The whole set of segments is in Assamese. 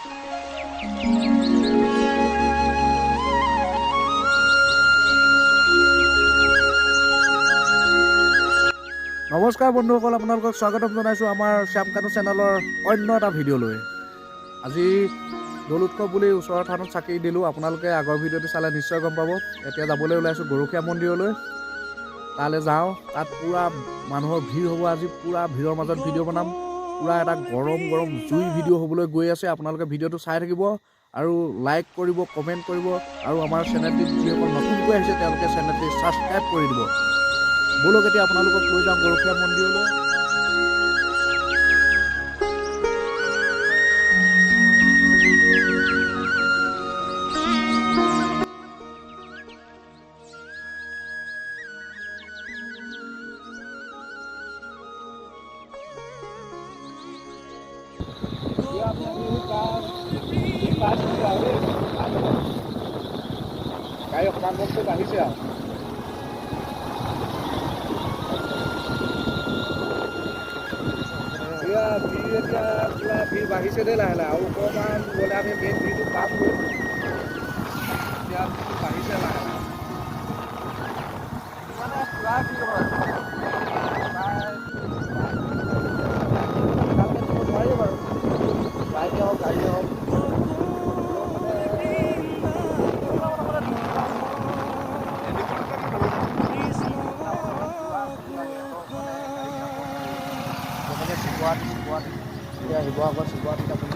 নমস্কাৰ বন্ধুসকল, আপোনালোকক স্বাগতম জনাইছোঁ আমাৰ শ্যাম কানু চেনেলৰ অন্য এটা ভিডিঅ'লৈ। আজি দৌল উৎসৱ বুলি ওচৰৰ থানত চাকি দিলোঁ। আপোনালোকে আগৰ ভিডিঅ'টো চালে নিশ্চয় গম পাব। এতিয়া যাবলৈ ওলাইছোঁ গৰখীয়া মন্দিৰলৈ। তালৈ যাওঁ, তাত পূৰা মানুহৰ ভিৰ হ'ব। আজি পূৰা ভিৰৰ মাজত ভিডিঅ' বনাম। পূৰা এটা গৰম গৰম জুই ভিডিঅ' হ'বলৈ গৈ আছে। আপোনালোকে ভিডিঅ'টো চাই থাকিব আৰু লাইক কৰিব, কমেণ্ট কৰিব আৰু আমাৰ চেনেলটিত যিসকল নতুনকৈ আহিছে তেওঁলোকে চেনেলটি ছাবস্ক্ৰাইব কৰি দিব। ব'লক এতিয়া আপোনালোকক লৈ যাওঁ গৰখীয়া মন্দিৰলৈ। গাড়ী অকণমান বস্তু বাঢ়িছে আৰু এতিয়া পূৰা ভিৰ বাঢ়িছে দেই লাহে লাহে। আৰু অকণমান গ'লে আমি মেইন ভিৰটো পামগৈ। এতিয়া ভিৰটো বাঢ়িছে লাহে লাহে, মানে পূৰা ভিৰ হয়। নোৱাৰি বাৰু, বাইকে হওক গাড়ীয়ে হওক। এতিয়া শিৱসাগৰ শিৱৰাত্ৰিত আপুনি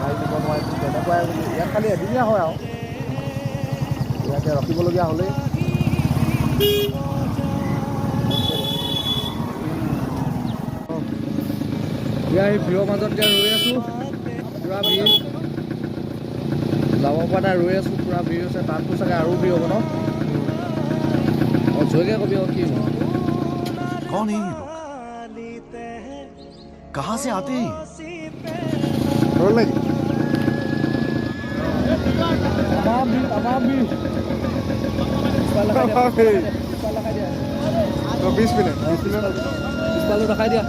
গাড়ী দিব নোৱাৰিব, তেনেকুৱাই বুলি ইয়াত খালি এদিনীয়া হয় আৰু ইয়াতে ৰখিবলগীয়া হ'লেই। এতিয়া এই ভিৰৰ মাজত এতিয়া ৰৈ আছোঁ, পূৰা ভিৰ, যাব পৰা নাই, ৰৈ আছোঁ, পূৰা ভিৰ হৈছে। তাততো চাগে আৰু ভিৰ হ'ব ন? অঁ জয়কে কবি আৰু কি হ'ব। कौन है ये लोग? कहाँ से आते हैं? तो 20 मिनट दिखाई दिया।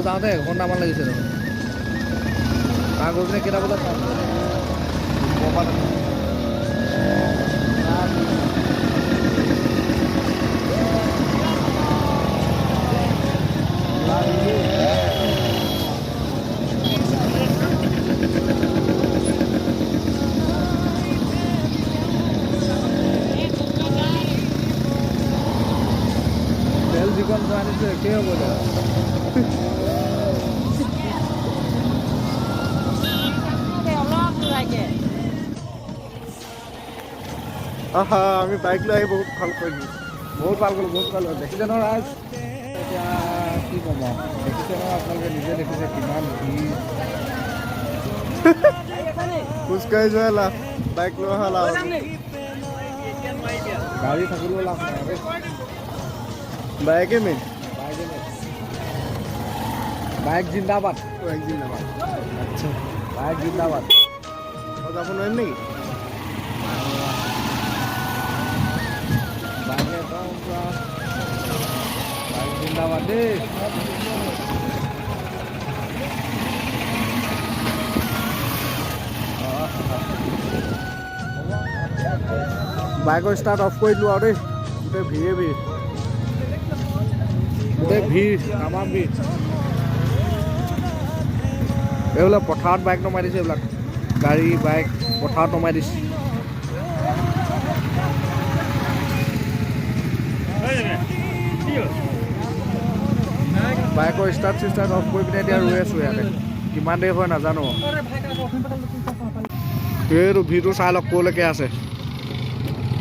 যাওঁতে এঘণ্টামান লাগিছে দেখোন। তাৰ গৈ পিনে কেইটা বজাত পাম? তেল যিকণ ভৰাই আনিছোঁ একেই হ'ব দে। আমি বাইক লৈ আহি বহুত ভাল কৰিলোঁ, বহুত ভাল কৰিলোঁ। দেখিছে নহয় ৰাইজ, এতিয়া কি ক'ম আৰু, দেখিছে নহয় আপোনালোকে নিজে দেখিছে কিমান ভিৰ। খোজকাঢ়ি যোৱা লাভ, বাইক লৈ অহা লাভ। গাড়ী থাকিলেও লাভ নাই দেই, বাইকে মেইন। বাইক জিন্দাবাদ, বাইক জিন্দাবাদ। আচ্ছা, বাইক জিন্দাবাদ। যাব নোৱাৰিম নেকি? বাইকে একদম পূৰা বাইক জিন্দাবাদ দেই। বাইকৰ ষ্টাৰ্ট অফ কৰি দিলোঁ আৰু দেই। গোটেই ভিৰে ভিৰ, গোটেই ভিৰ, তামাম ভিৰ। এইবিলাক পথাৰত বাইক নমাই দিছে, এইবিলাক গাড়ী বাইক পথাৰত নমাই দিছে। বাইকৰ ষ্টাৰ্ট চিষ্টাৰ্ট অফ কৰি পিনে এতিয়া ৰৈ আছোঁ ইয়াতে। কিমান দেৰি হয় নাজানো। এইটো ভিৰটো চাই লওক ক'লৈকে আছে।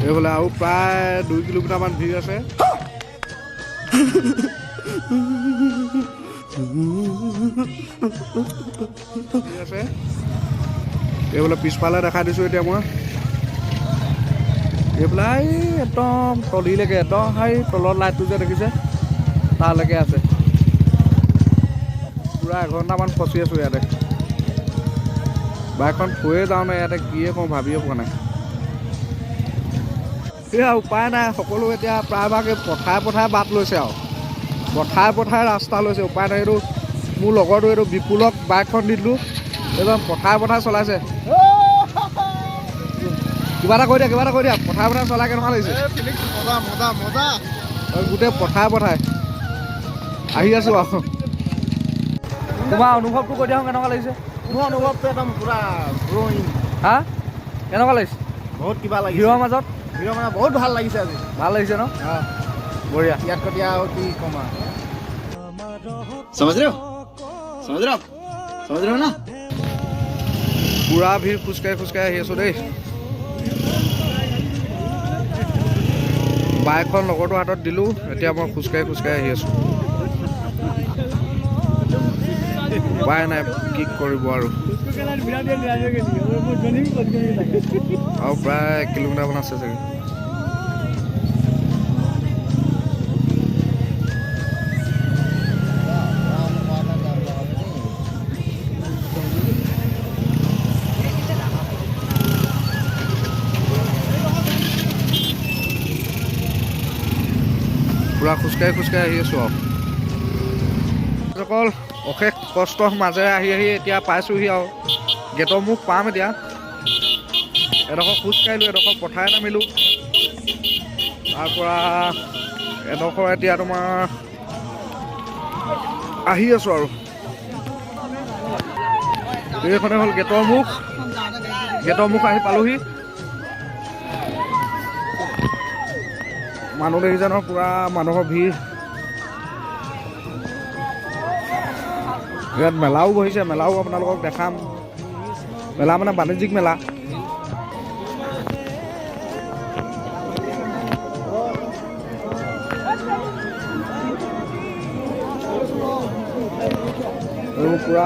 এইফালে আৰু প্ৰায় 2 কিলোমিটাৰমান ভিৰ আছে। এইফালে পিছফালে দেখাই দিছোঁ এতিয়া মই। এইফালে একদম তলিলৈকে, একদম সেই তলৰ লাইটটো যে দেখিছে তালৈকে আছে। পূৰা এঘণ্টামান ফচি আছোঁ ইয়াতে। বাইকখন থৈয়ে যাওঁ নে ইয়াতে কিয়ে কওঁ ভাবিয়ে পোৱা নাই। সেয়া উপায় নাই, সকলো এতিয়া প্ৰায়ভাগে পথাৰে বাট লৈছে আৰু পথাৰে ৰাস্তা লৈছে, উপায় নাই। এইটো মোৰ লগৰটো এইটো বিপুলক বাইকখন দি দিলোঁ, এইজন পথাৰে চলাইছে। কিবা এটা কৈ দিয়া, পথাৰে চলাই কেনেকুৱা লাগিছে? গোটেই পথাৰে আহি আছোঁ আৰু। তোমাৰ অনুভৱটো কৈ দিয়া কেনেকুৱা লাগিছে? মোৰ অনুভৱটো একদম পুৰা গ্ৰ'য়িং। হা, কেনেকুৱা লাগিছে? বহুত কিবা লাগিছে ভিৰৰ মাজত মানে বহুত ভাল লাগিছে আজি। ভাল লাগিছে ন? বঢ়িয়া। ইয়াত কতিয়া আৰু কি ক'ম আৰু। समझ रहे हो ना? পুৰা ভিৰ খোজকাঢ়ি আহি আছোঁ দেই। বাইকখন লগৰটো হাতত দিলোঁ, এতিয়া মই খোজকাঢ়ি আহি আছোঁ। উপায় নাই, কি কৰিব আৰু প্ৰায় 1 কিলোমিটাৰমান আছে চাগে। পুৰা খোজকাঢ়ি আহি আছোঁ আৰু অকল অশেষ কষ্টৰ মাজেৰে আহি এতিয়া পাইছোঁহি আৰু গেটৰ মুখ পাম। এতিয়া এডোখৰ খোজকাঢ়িলোঁ, এডোখৰ পথাৰে নামিলোঁ, তাৰপৰা এডোখৰ এতিয়া তোমাৰ আহি আছোঁ আৰু এইখনে হ'ল গেটৰ মুখ আহি পালোহি। মানুহ দেখিছে নহয়, পুৰা মানুহৰ ভিৰ। ইয়াত মেলাও বহিছে, মেলাও আপোনালোকক দেখাম। মেলা মানে বাণিজ্যিক মেলা। পুৰা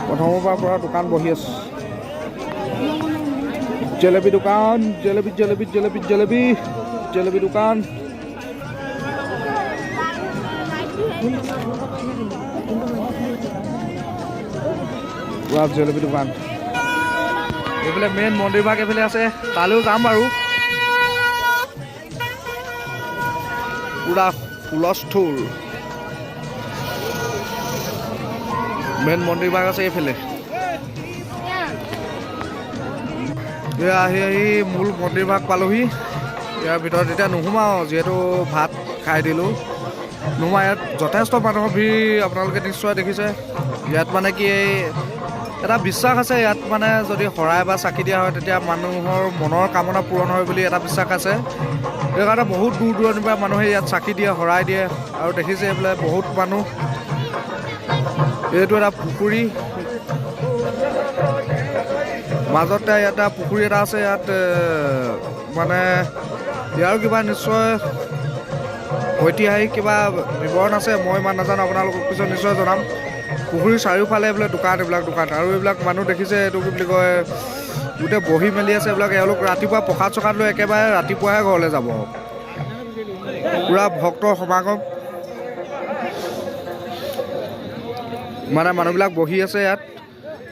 প্ৰথমৰ পৰা পুৰা দোকান বহি আছে। জেলেপি দোকান, জেলেপি দোকান। জেলেপি দোকান। এইফালে মেইন মন্দিৰ ভাগ এইফালে আছে, তালৈও যাম বাৰু। পুৰা হুলস্থুল। মেইন মন্দিৰ ভাগ আছে এইফালে। এয়া আহি মূল মন্দিৰ ভাগ পালোহি। ইয়াৰ ভিতৰত এতিয়া নোসোমাওঁ, যিহেতু ভাত খাই দিলোঁ। নোসোমাওঁ, ইয়াত যথেষ্ট মানুহৰ ভিৰ আপোনালোকে নিশ্চয় দেখিছে। ইয়াত মানে কি এটা বিশ্বাস আছে, ইয়াত মানে যদি শৰাই বা চাকি দিয়া হয় তেতিয়া মানুহৰ মনৰ কামনা পূৰণ হয় বুলি এটা বিশ্বাস আছে। সেইকাৰণে বহুত দূৰ দূৰণিৰ পৰা মানুহে ইয়াত চাকি দিয়ে, শৰাই দিয়ে। আৰু দেখিছে এইফালে বহুত মানুহ। এইটো এটা পুখুৰী, মাজতে এটা পুখুৰী এটা আছে। ইয়াত মানে ইয়াৰ কিবা নিশ্চয় ঐতিহাসিক কিবা বিৱৰণ আছে, মই ইমান নাজানো, আপোনালোকক পিছত নিশ্চয় জনাম। পুখুৰীৰ চাৰিওফালে এইবিলাক দোকান আৰু এইবিলাক মানুহ দেখিছে, এইটো কি বুলি কয়, গোটেই বহি মেলি আছে। এইবিলাক এওঁলোক ৰাতিপুৱা প্ৰসাদ চসাদ লৈ একেবাৰে ৰাতিপুৱাহে ঘৰলৈ যাব। পুৰা ভক্তৰ সমাগম, মানে মানুহবিলাক বহি আছে ইয়াত,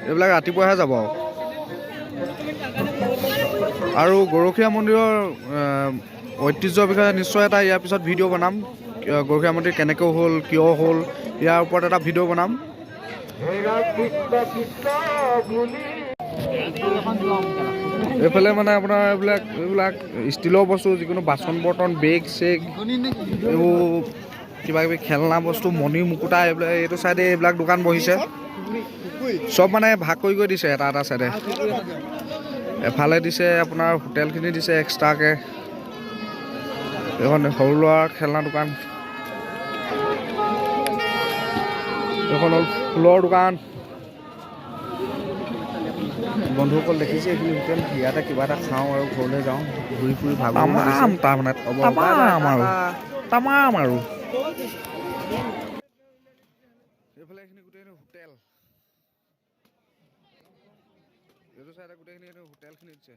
এইবিলাক ৰাতিপুৱাহে যাব। আৰু গৰখীয়া মন্দিৰৰ ঐতিহ্যৰ বিষয়ে নিশ্চয় এটা ইয়াৰ পিছত ভিডিঅ' বনাম। গৰখীয়া মন্দিৰ কেনেকৈ হ'ল, কিয় হ'ল, ইয়াৰ ওপৰত এটা ভিডিঅ' বনাম। এইফালে মানে আপোনাৰ এইবিলাক ষ্টিলৰ বস্তু, যিকোনো বাচন বৰ্তন, বেগ চেগ, এইবোৰ কিবা কিবি খেলনা বস্তু, মণি মুকুতা, এইটো চাইডে এইবিলাক দোকান বহিছে। চব মানে ভাগ কৰি দিছে এটা চাইডে। এফালে দিছে আপোনাৰ হোটেলখিনি দিছে এক্সট্ৰাকৈ। এইখন সৰু ল'ৰাৰ খেলনা দোকান, এইখন হ'ল ফুলৰ দোকান। বন্ধুসকল দেখিছে এইখিনি হোটেল, ইয়াতে কিবা এটা খাওঁ আৰু ঘৰলৈ যাওঁ, ঘূৰি ফুৰি ভাগৰ তাৰমানে তামাম আৰু এইফালে এইখিনি গোটেইখিনি হোটেল, এইটো চাইডে গোটেইখিনি হোটেলখিনি দিছে।